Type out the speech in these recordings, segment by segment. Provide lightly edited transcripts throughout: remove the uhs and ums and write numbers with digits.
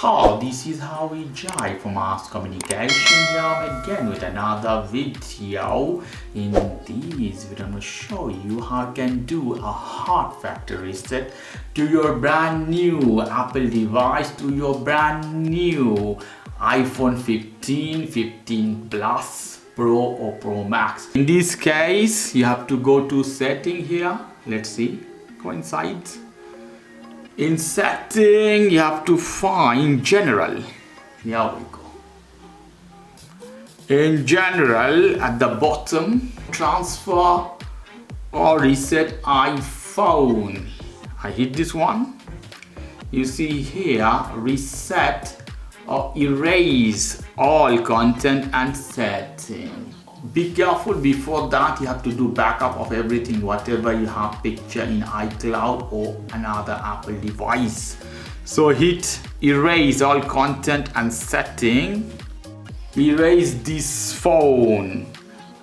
How this is how we jive from Mass Communication here again with another video. In this video I'm going to show you how you can do a hard factory reset to your brand new Apple device, to your brand new iPhone 15, 15 Plus, Pro or Pro Max. In this case you have to go to setting here. Let's see, go inside. In setting, you have to find general. Here we go. In general, at the bottom, transfer or reset iPhone. I hit this one. You see here, reset or erase all content and setting. Be careful, before that you have to do backup of everything, whatever you have picture in iCloud or another Apple device. So hit erase all content and setting. Erase this phone,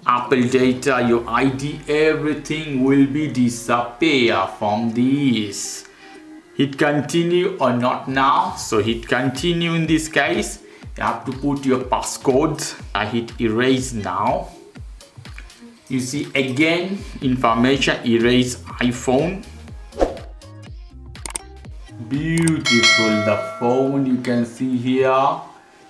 Apple data, your ID, everything will be disappear from this. Hit continue or not now. So hit continue. In this case you have to put your passcode. I hit erase now. You see again information, erase iPhone. Beautiful, the phone you can see here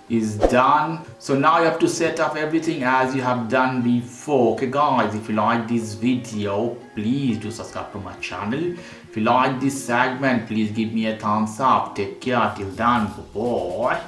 is done. So now you have to set up everything as you have done before. Okay guys, if you like this video, please do subscribe to my channel. If you like this segment, please give me a thumbs up. Take care till then, bye bye.